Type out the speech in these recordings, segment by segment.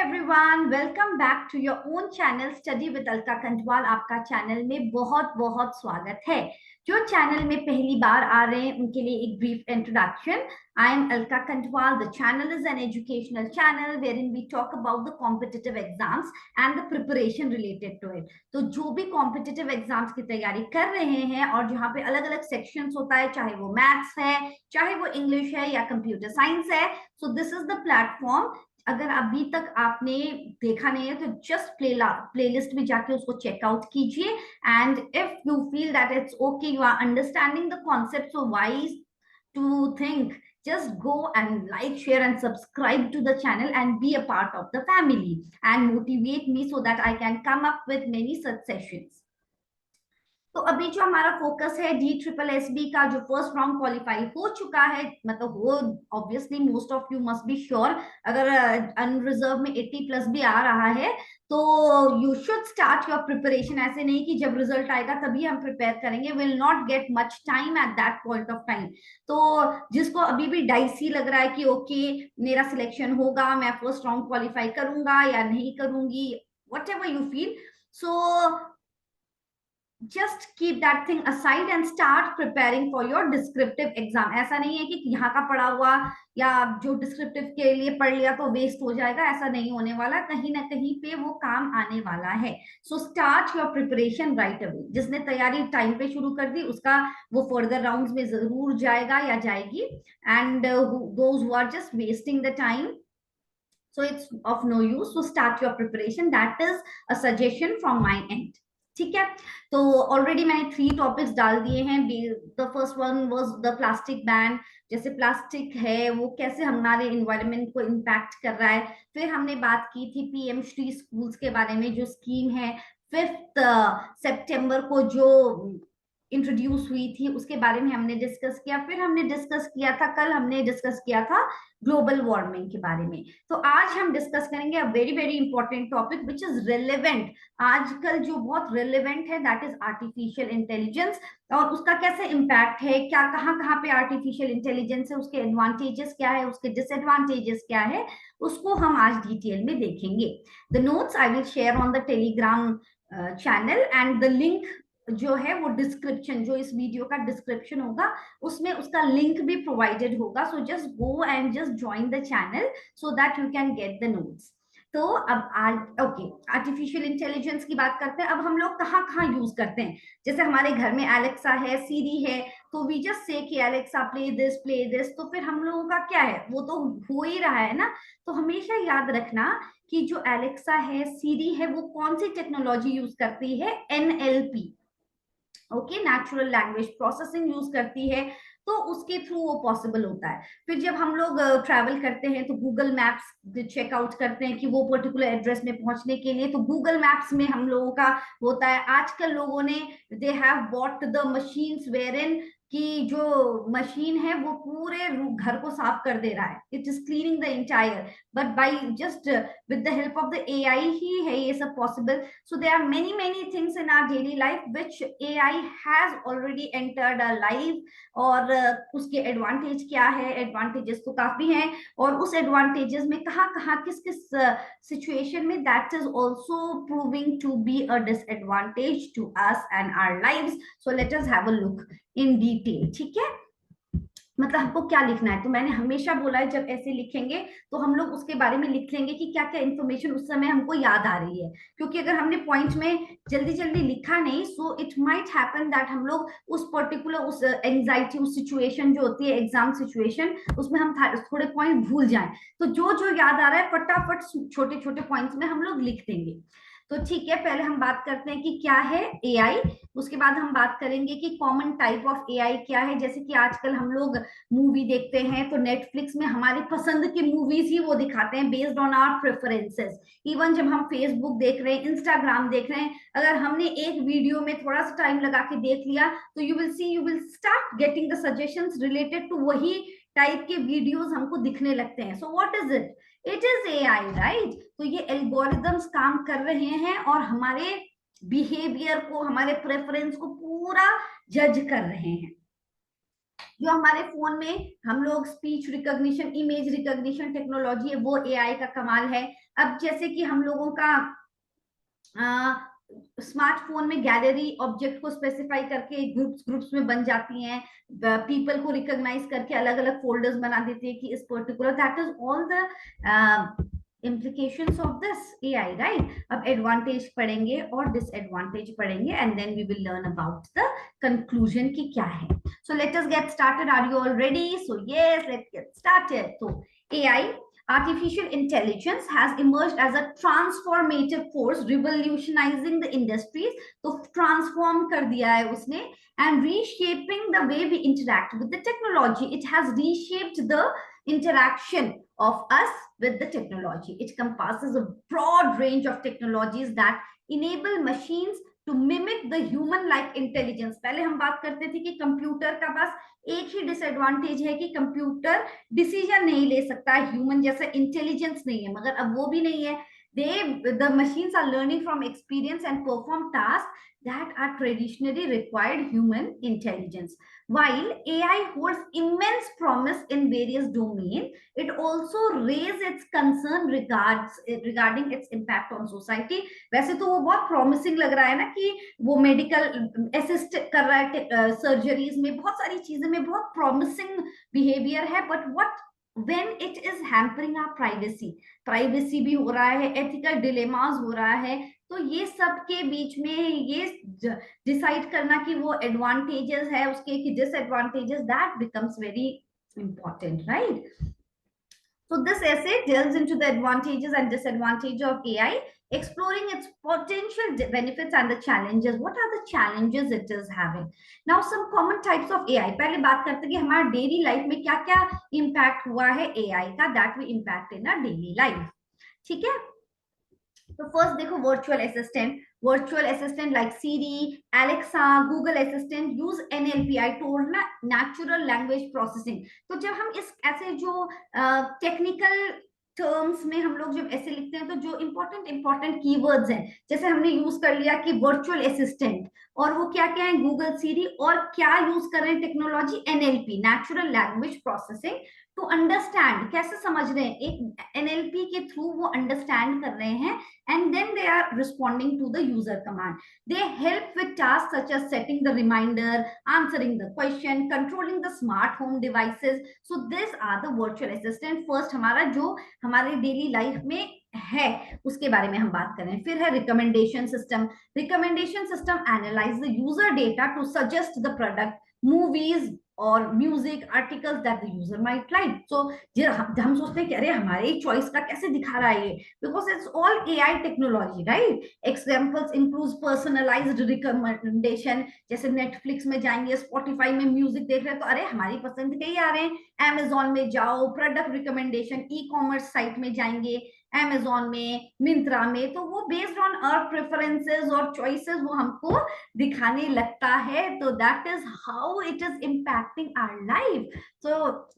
Everyone, welcome back to your own channel study with Alka Kantwal. आपका channel में बहुत बहुत स्वागत है। जो चैनल में पहली बार आ रहे हैं उनके लिए एक brief introduction. I am Alka Kantwal. The channel is an educational channel wherein we talk about the competitive exams and the preparation related to it. तो जो भी कॉम्पिटिटिव एग्जाम्स की तैयारी कर रहे हैं और जहाँ पे अलग अलग सेक्शंस होता है, चाहे वो मैथ्स है, चाहे वो इंग्लिश है या कंप्यूटर साइंस है, so this is the platform. अगर अभी तक आपने देखा नहीं है तो जस्ट प्लेलिस्ट में जाके उसको चेकआउट कीजिए। And if you feel that it's okay, you are understanding the concept, so wise to think, just go and like, share and subscribe to the channel and be a part of the family and motivate me so that I can come up with many such sessions. तो अभी जो हमारा focus है DSSB का, जो first round qualify हो चुका है, मतलब वो obviously most of you must be sure, अगर अनरिजर्व में 80 प्लस भी आ रहा है तो you should start your preparation. ऐसे नहीं कि जब रिजल्ट आएगा तभी हम प्रिपेयर करेंगे, will not get much time at that point of time. तो जिसको अभी भी डाइसी लग रहा है कि ओके मेरा सिलेक्शन होगा, मैं फर्स्ट राउंड क्वालिफाई करूंगा या नहीं करूंगी, what ever you feel, so just keep that thing aside and start preparing for your descriptive exam. ऐसा नहीं है कि यहाँ का पढ़ा हुआ या जो डिस्क्रिप्टिव के लिए पढ़ लिया तो वेस्ट हो जाएगा, ऐसा नहीं होने वाला, कहीं ना कहीं पे वो काम आने वाला है। So start your preparation right away. जिसने तैयारी टाइम पे शुरू कर दी उसका वो फर्दर राउंड्स में जरूर जाएगा या जाएगी, and those who are just wasting the time, so it's of no use, so start your preparation. That is a suggestion from my end. ठीक है, तो ऑलरेडी मैंने 3 टॉपिक्स डाल दिए हैं। The first one was the plastic ban, जैसे plastic है वो कैसे हमारे इन्वायरमेंट को इम्पैक्ट कर रहा है। फिर हमने बात की थी पीएम श्री स्कूल्स के बारे में, जो स्कीम है 5 सितंबर को जो इंट्रोड्यूस हुई थी उसके बारे में हमने डिस्कस किया। फिर हमने डिस्कस किया था, कल हमने डिस्कस किया था ग्लोबल वार्मिंग के बारे में। तो आज हम डिस्कस करेंगे a very very important topic which is relevant, आजकल जो बहुत रिलेवेंट है, दैट इज आर्टिफिशियल इंटेलिजेंस, और उसका कैसे इम्पैक्ट है, क्या कहाँ कहाँ पे आर्टिफिशियल इंटेलिजेंस है, उसके एडवांटेजेस क्या है, उसके डिसएडवांटेजेस क्या है, उसको हम आज डिटेल में देखेंगे। The notes I will share on the Telegram channel and the link जो है वो डिस्क्रिप्शन, जो इस वीडियो का डिस्क्रिप्शन होगा उसमें उसका लिंक भी प्रोवाइडेड होगा। So just go and just join the channel so that you can get the notes. तो अब आज ओके, आर्टिफिशियल इंटेलिजेंस की बात करते हैं। अब हम लोग कहाँ कहाँ यूज करते हैं, जैसे हमारे घर में एलेक्सा है, सीरी है, तो वी जस्ट से कि एलेक्सा प्ले दिस, तो फिर हम लोगों का क्या है, वो तो हो ही रहा है ना। तो हमेशा याद रखना कि जो एलेक्सा है, सीरी है, वो कौन सी टेक्नोलॉजी यूज करती है, NLP, okay, natural language processing use करती है, तो उसके थ्रू वो पॉसिबल होता है। फिर जब हम लोग ट्रैवल करते हैं तो गूगल मैप्स चेकआउट करते हैं कि वो पर्टिकुलर एड्रेस में पहुंचने के लिए, तो गूगल मैप्स में हम लोगों का होता है। आजकल लोगों ने they have bought the machines wherein कि जो मशीन है वो पूरे घर को साफ कर दे रहा है, it is cleaning the entire, but by just with the help of the AI ही है ये सब possible. So there are many many things in our daily life which AI has already entered our life, और उसके advantage क्या है, advantages तो काफी हैं, और उस एडवांटेजेस में कहाँ कहाँ किस किस सिचुएशन में that is also proving to be a disadvantage to us and our lives. So let us have a look in detail. ठीक है, मतलब हमको क्या लिखना है, तो मैंने हमेशा बोला है जब ऐसे लिखेंगे तो हम लोग उसके बारे में लिख लेंगे कि क्या क्या इन्फॉर्मेशन उस समय हमको याद आ रही है, क्योंकि अगर हमने पॉइंट में जल्दी जल्दी लिखा नहीं, so it might happen that हम लोग उस पर्टिकुलर उस एंजाइटी, उस सिचुएशन जो होती है एग्जाम सिचुएशन, उसमें हम थोड़े पॉइंट भूल जाएं। तो जो जो याद आ रहा है फटाफट छोटे छोटे पॉइंट्स में हम लोग लिख देंगे। तो ठीक है, पहले हम बात करते हैं कि क्या है AI, उसके बाद हम बात करेंगे कि कॉमन टाइप ऑफ AI क्या है। जैसे कि आजकल हम लोग मूवी देखते हैं तो नेटफ्लिक्स में हमारी पसंद की मूवीज ही वो दिखाते हैं based on our preferences. Even जब हम फेसबुक देख रहे हैं, इंस्टाग्राम देख रहे हैं, अगर हमने एक वीडियो में थोड़ा सा टाइम लगा के देख लिया तो you will see, you will start getting the suggestions related to वही टाइप के वीडियोस हमको दिखने लगते हैं। So what is it, it is AI, right. तो ये एल्गोरिदम्स काम कर रहे हैं और हमारे बिहेवियर को, हमारे प्रेफरेंस को पूरा जज कर रहे हैं। जो हमारे फोन में हम लोग speech recognition, image recognition technology है, वो एआई का कमाल है। अब जैसे कि हम लोगों का स्मार्टफोन में गैलरी ऑब्जेक्ट को स्पेसिफाई करके ग्रुप्स ग्रुप्स में बन जाती हैं, पीपल को रिकॉग्नाइज करके अलग अलग फोल्डर्स बना देती है कि इस particular, that is all the implications of this AI, right? अब एडवांटेज पढ़ेंगे और डिसएडवांटेज पढ़ेंगे and then we will learn about the conclusion की क्या है. So let us get started. Are you all ready? So yes, let's get started. So AI, artificial intelligence, has emerged as a transformative force revolutionizing the industries. तो transform कर दिया है उसने, and reshaping the way we interact with the technology. It has reshaped the interaction of us with the technology. It encompasses a broad range of technologies that enable machines to mimic the human like intelligence. पहले हम बात करते थे कि computer का बस एक ही disadvantage है कि कंप्यूटर डिसीजन नहीं ले सकता, ह्यूमन जैसा इंटेलिजेंस नहीं है, मगर अब वो भी नहीं है. The machines are learning from experience and perform tasks that are traditionally required human intelligence. While AI holds immense promise in various domains, it also raises its concern regarding its impact on society. वैसे तो वो बहुत promising लग रहा है ना कि वो medical assist कर रहा है surgeries में, बहुत सारी चीजें में बहुत promising behavior है, but what when it is hampering our privacy भी हो रहा है, ethical dilemmas हो रहा है. तो ये सब के बीच में ये डिसाइड करना कि वो एडवांटेजेस है उसके कि disadvantages, that becomes very important, right? So this essay delves into the advantages and disadvantages of AI, exploring its potential benefits and the challenges. What are the challenges it is having? Now some common types of AI. पहले बात करते हैं कि हमारा daily life में क्या क्या impact हुआ है AI का, that we impact in our daily life. ठीक है. तो फर्स्ट देखो virtual assistant like Siri, Alexa, Google assistant use NLP, I told ना, नेचुरल लैंग्वेज प्रोसेसिंग. तो जब हम इस ऐसे जो टेक्निकल टर्म्स में हम लोग जब ऐसे लिखते हैं तो जो इंपॉर्टेंट कीवर्ड्स हैं, जैसे हमने यूज कर लिया कि वर्चुअल असिस्टेंट, और वो क्या क्या है, गूगल सीरी, और क्या यूज कर रहे हैं technology, NLP, natural language processing, to understand, कैसे समझ रहे हैं, एक एनएलपी के थ्रू वो अंडरस्टैंड कर रहे हैं, and then they are responding to the user command. They help with tasks such as setting the reminder, answering the question, controlling the smart home devices. So these are the virtual assistant. First हमारा जो हमारे daily life में है उसके बारे में हम बात करें. फिर है recommendation system. Recommendation system analyse the user data to suggest the product, movies और music articles that the user might like. So हम सोचते हैं कि अरे हमारे चॉइस का कैसे दिखा रहा है ये, because it's all AI technology, right? Examples include personalised recommendation, जैसे नेटफ्लिक्स में जाएंगे, स्पॉटिफाई में म्यूजिक देख रहे हैं तो अरे हमारी पसंद के ही आ रहे हैं. अमेजोन में जाओ, product recommendation, e commerce site में जाएंगे, अमेजोन में, मिंत्रा में, तो वो बेस्ड ऑन आवर प्रेफरेंसेस और चॉइसेस वो हमको दिखाने लगता है. तो that is how it is impacting our life. तो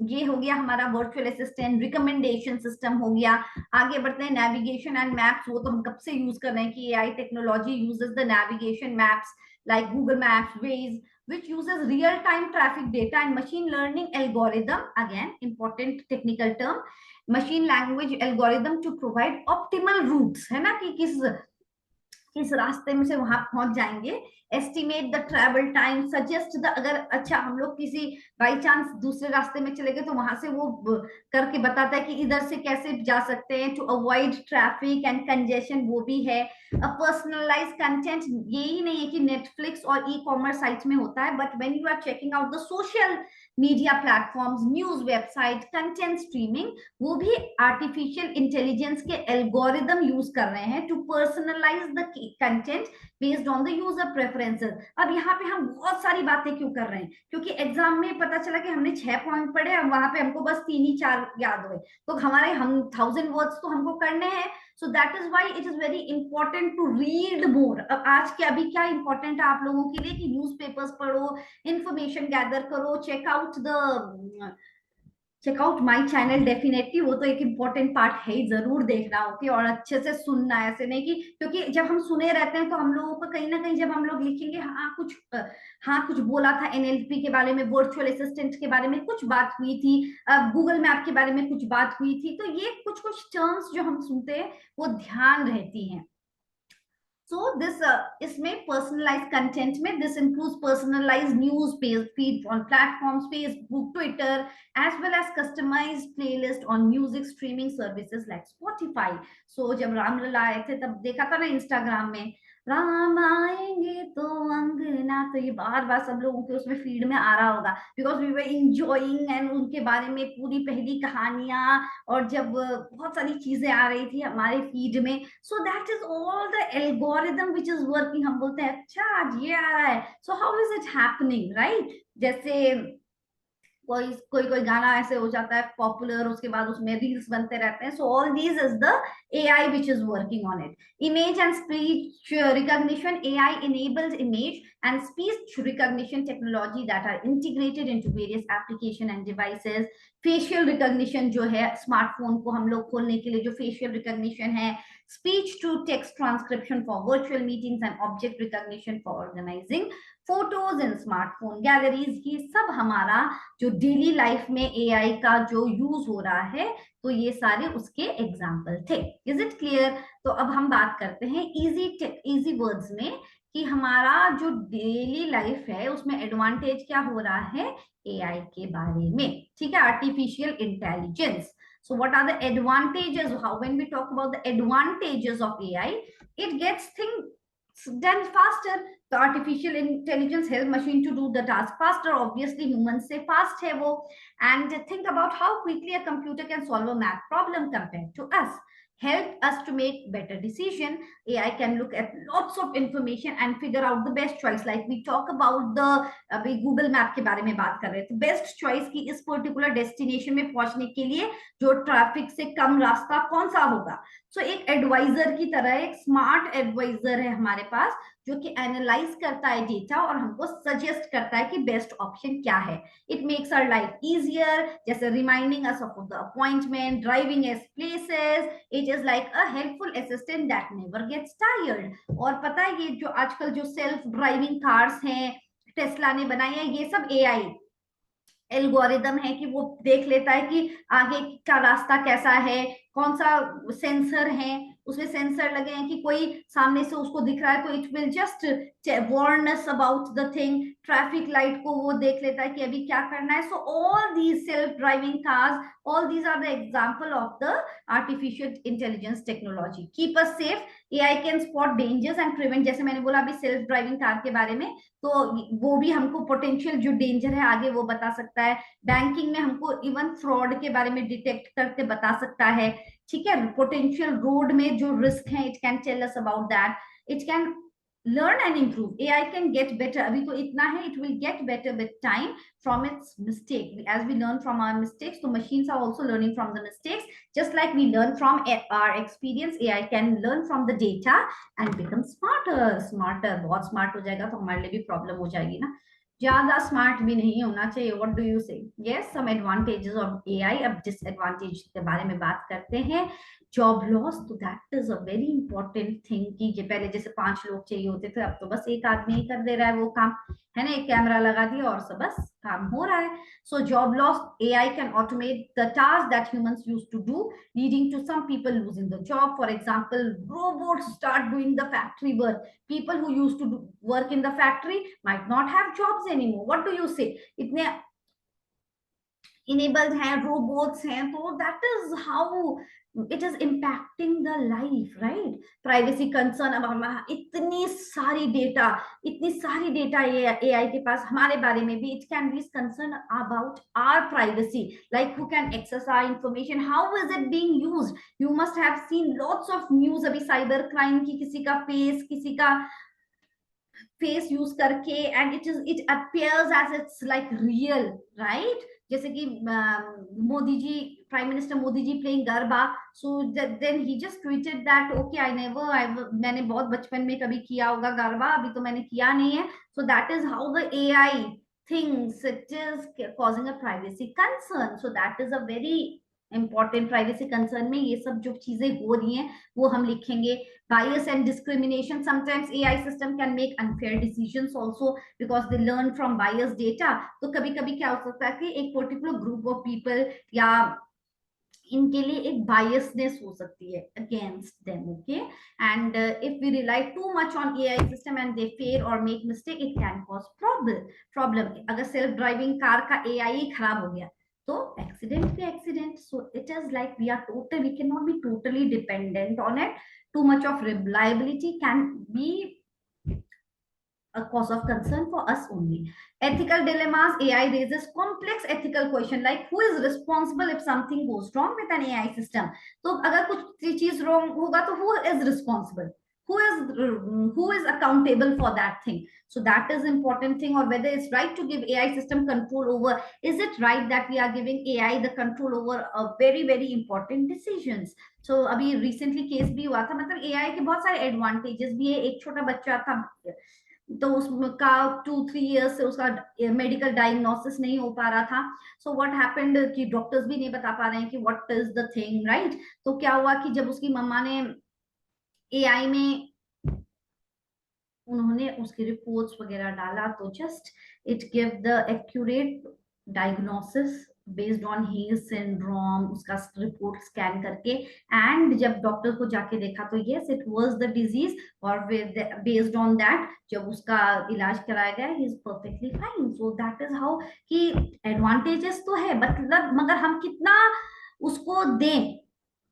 ये हो गया हमारा वर्चुअल असिस्टेंट, रिकमेंडेशन सिस्टम हो गया. आगे बढ़ते हैं, नेविगेशन एंड मैप्स. वो तो हम कब से यूज कर रहे हैं कि AI technology uses the navigation maps like Google Maps, Waze, which uses real-time traffic data and machine learning algorithm, again important technical term, machine language algorithm to provide optimal routes, है ना, कि किस रास्ते में से वहां पहुंच जाएंगे. Estimate the travel time, suggest the, अगर अच्छा हम लोग किसी बाई चांस दूसरे रास्ते में चले गए तो वहां से वो करके बताता है कि इधर से कैसे जा सकते हैं, to avoid traffic and congestion, वो भी है. पर्सनलाइज कंटेंट, यही नहीं है कि नेटफ्लिक्स और ई कॉमर्स साइट्स में होता है, but when you are checking out the social media platforms, news website, content streaming, वो भी आर्टिफिशियल इंटेलिजेंस के एल्गोरिदम यूज कर रहे हैं to personalise the content based on the user preferences. अब यहाँ पे हम बहुत सारी बातें क्यों कर रहे हैं, क्योंकि एग्जाम में पता चला कि हमने 6 पॉइंट पढ़े, अब वहां पे हमको बस 3 ही 4 याद हुए, तो हमारे हम 1000 वर्ड्स तो हमको करने हैं. So that is why it is very important to read more. अब आज के अभी क्या इंपॉर्टेंट है आप लोगों के लिए कि न्यूज़पेपर्स पढ़ो, इंफॉर्मेशन गैदर करो, check out the check out my channel definitely, वो तो एक इम्पोर्टेंट पार्ट है ही, जरूर देखना ओके, और अच्छे से सुनना, ऐसे नहीं कि, क्योंकि जब हम सुने रहते हैं तो हम लोगों को कहीं ना कहीं जब हम लोग लिखेंगे हाँ कुछ बोला था एनएलपी के बारे में, वर्चुअल असिस्टेंट के बारे में कुछ बात हुई थी, गूगल मैप के बारे में कुछ बात हुई थी, तो ये कुछ कुछ टर्म्स जो हम सुनते हैं वो ध्यान रहती हैं। So this इसमें personalized content में this includes personalized news feed on platforms, Facebook, Twitter, as well as customized playlist on music streaming services like Spotify. So जब रामलला आए थे तब देखा था ना इंस्टाग्राम में, राम आएंगे तो अंगना, तो ये बार बार सब लोगों के उसमें फीड में आ रहा होगा, because we were enjoying, and उनके बारे में पूरी पहली कहानियां, और जब बहुत सारी चीजें आ रही थी हमारे फीड में, सो that is all the algorithm which is working. हम बोलते हैं अच्छा आज ये आ रहा है, so how is it happening, right? जैसे कोई कोई कोई गाना ऐसे हो जाता है पॉपुलर, उसके बाद उसमें रील्स बनते रहते हैं, सो all these is the AI which is working on it. Image and speech recognition, AI enables image and speech recognition technology that are integrated into various application and devices. Facial recognition जो है smartphone को हम लोग खोलने के लिए जो facial recognition है, speech to text transcription for virtual meetings and object recognition for organizing photos in smartphone galleries, ये सब हमारा जो डेली लाइफ में AI का जो यूज हो रहा है, तो ये सारे उसके एग्जाम्पल थे। Is it clear? तो अब हम बात करते हैं इजी वर्ड्स में कि हमारा जो डेली लाइफ है उसमें एडवांटेज क्या हो रहा है AI के बारे में, ठीक है? Artificial intelligence. So what are the advantages? How when we talk about the advantages of AI, it gets things done faster. The artificial intelligence help machine to do the task faster. Obviously, humans say fast है वो. And think about how quickly a computer can solve a math problem compared to us. Help us to make better decision. AI can look at lots of information and figure out the best choice. Like we talk about the अभी Google map के बारे में बात कर रहे थे, best choice की इस पर्टिकुलर डेस्टिनेशन में पहुंचने के लिए जो ट्रैफिक से कम रास्ता कौन सा होगा। सो एक एडवाइजर की तरह एक स्मार्ट एडवाइजर है हमारे पास, जो कि एनालाइज करता है डेटा और हमको सजेस्ट करता है कि बेस्ट ऑप्शन क्या है। It makes our life easier, जैसे reminding us of the appointment, driving us places. It is like a helpful assistant that never gets tired. और पता है ये जो आजकल जो सेल्फ ड्राइविंग कार्स हैं टेस्ला ने बनाई है, ये सब AI एल्गोरिदम है कि वो देख लेता है कि आगे का रास्ता कैसा है, कौन सा सेंसर है, उसमें सेंसर लगे हैं कि कोई सामने से उसको दिख रहा है तो it will just warn us about the thing. Traffic light को वो देख लेता है कि अभी क्या करना है। So all these self driving cars, all these are the example of the artificial intelligence technology. Keep us safe, AI can spot dangers and prevent. जैसे मैंने बोला अभी सेल्फ ड्राइविंग कार के बारे में, तो वो भी हमको पोटेंशियल जो डेंजर है आगे वो बता सकता है। बैंकिंग में हमको इवन फ्रॉड के बारे में डिटेक्ट करके बता सकता है, ठीक है? पोटेंशियल रोड में जो रिस्क है it can tell us about that. It can learn and improve. AI can get better. अभी तो इतना है, it will get better with time from its mistake. As we learn from our mistakes, so machines are also learning from the mistakes. Just like we learn from our experience, AI can learn from the data and become smarter. Smarter, बहुत smart हो जाएगा तो हमारे लिए भी problem हो जाएगी ना। ज्यादा स्मार्ट भी नहीं होना चाहिए। What do you say? Yes, some advantages of AI। अब डिसएडवांटेज के बारे में बात करते हैं। जॉब लॉस, तो that is a very important thing कि जो पहले जैसे 5 लोग चाहिए होते थे, अब तो बस एक आदमी ही कर दे रहा है वो काम, है ना? एक कैमरा लगा दिया और सब बस काम हो रहा है। So job loss, AI can automate the task that humans used to do, leading to some people losing the job. For example, robots start doing the factory work. People who used to work in the factory might not have jobs anymore. What do you say? इतने enabled हैं, robots हैं, तो that is how it is impacting the life, right? Privacy concern, अब हम इतनी सारी data AI के पास हमारे बारे में भी, it can be concerned about our privacy, like who can access our information, how is it being used. You must have seen lots of news अभी साइबर क्राइम की, किसी का फेस यूज करके, and it appears as it's like real, right? जैसे कि Modi ji, prime minister Modi ji playing garba, so then he just tweeted that okay मैंने बहुत बचपन में कभी किया होगा गरबा, अभी तो मैंने किया नहीं है। सो that is how the AI things, it is causing a privacy concern. So that is a very important privacy concern में ये सब जो चीजें हो रही हैं वो हम लिखेंगे. Bias and discrimination, sometimes AI system can make unfair decisions also because they learn from biased data. तो कभी कभी क्या हो सकता है कि एक particular group of people या इनके लिए एक बायसनेस हो सकती है against them. Okay, and if we rely too much on AI system and they fail or make mistake, it can cause problem. अगर सेल्फ ड्राइविंग कार का एआई ही खराब हो गया तो एक्सीडेंट पे accident. So it is like we can not be totally dependent on it. Too much of reliability can be a cause of concern for us only. Ethical dilemmas, AI raises complex ethical question like who is responsible if something goes wrong with an AI system. तो अगर कुछ चीज wrong होगा तो who is responsible? Who is accountable for that thing? So that is important thing. Or whether it's right to give AI system control over, is it right that we are giving AI the control over a very important decisions? So अभी recently case भी हुआ था, मतलब AI के बहुत सारे advantages भी है. एक छोटा बच्चा था तो उसका 2-3 इयर्स से उसका मेडिकल डायग्नोसिस नहीं हो पा रहा था. सो व्हाट हैपेंड कि डॉक्टर्स भी नहीं बता पा रहे हैं कि what is the thing, right. तो क्या हुआ कि जब उसकी मम्मा ने एआई में उन्होंने उसकी रिपोर्ट्स वगैरह डाला तो just it give the accurate diagnosis based on heel syndrome, उसका रिपोर्ट स्कैन करके. एंड जब डॉक्टर को जाके देखा तो yes it was the disease, और बेस्ड ऑन दैट जब उसका इलाज कराया गया he is perfectly fine. So that is how कि एडवांटेजेस तो है मतलब मगर हम कितना उसको दें,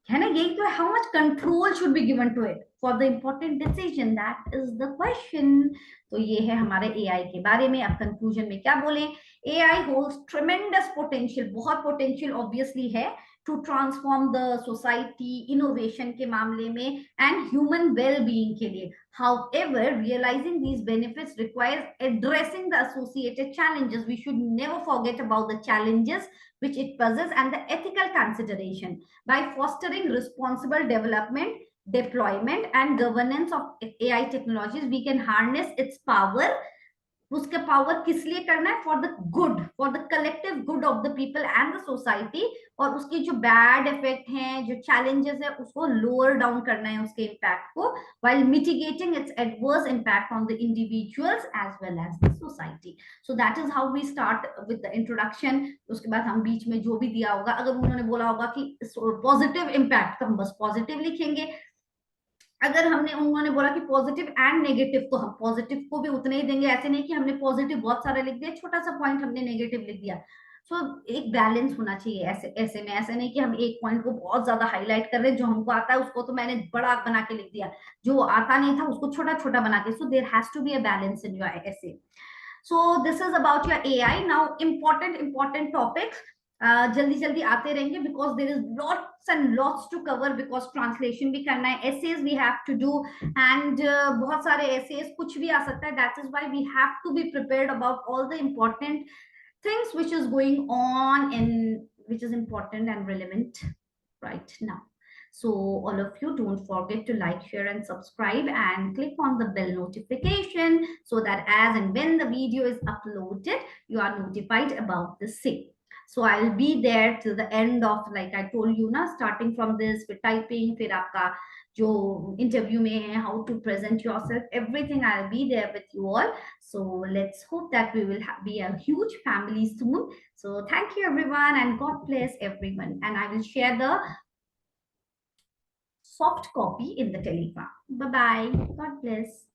है ना. यही तो है, how much control should be given to it for the important decision, that is the question. तो ये है हमारे एआई के बारे में. अब कंक्लूजन में क्या बोले, एआई होल्ड्स ट्रेमेंडस पोटेंशियल, बहुत पोटेंशियल ऑब्वियसली है to transform the society, innovation के मामले में एंड ह्यूमन वेल बीइंग के लिए. However, realizing these benefits requires addressing the associated challenges. We should never forget about the challenges which it poses and the ethical consideration. By fostering responsible development, deployment, and governance of AI technologies, we can harness its power. उसके power किस लिए करना है, for the good, for the collective good of the people and the society. और उसके जो bad effect हैं, जो चैलेंजेस है, उसको लोअर डाउन करना है उसके इम्पैक्ट को, while mitigating its adverse impact on the individuals as well as the society. So that is how we start with the introduction. उसके बाद हम बीच में जो भी दिया होगा, अगर उन्होंने बोला होगा कि पॉजिटिव इम्पैक्ट तो हम बस पॉजिटिव लिखेंगे. अगर हमने उन्होंने बोला कि पॉजिटिव एंड नेगेटिव तो हम पॉजिटिव को भी उतने ही देंगे. ऐसे नहीं कि हमने पॉजिटिव बहुत सारा लिख दिया, छोटा सा पॉइंट हमने नेगेटिव लिख दिया. सो एक बैलेंस होना चाहिए ऐसे में. ऐसे नहीं कि हम एक पॉइंट को बहुत ज्यादा हाईलाइट कर रहे हैं, जो हमको आता है उसको तो मैंने बड़ा बना के लिख दिया, जो आता नहीं था उसको छोटा छोटा बना के. So there has to be a balance in your ऐसे. So this is about your AI. Now important topics जल्दी जल्दी आते रहेंगे because there is lots and lots to cover, because translation भी करना है, essays we have to do, and बहुत सारे essays कुछ भी आ सकता है. That is why we have to be prepared about all the important things which is going on and which is important and relevant right now. So all of you, don't forget to like, share and subscribe and click on the bell notification so that as and when the video is uploaded, you are notified about the same. So I'll be there till the end of, like I told you na, starting from this with typing, फिर आपका जो interview में है, how to present yourself, everything I'll be there with you all. So let's hope that we will be a huge family soon. So thank you everyone and God bless everyone. And I will share the soft copy in the Telegram. Bye-bye. God bless.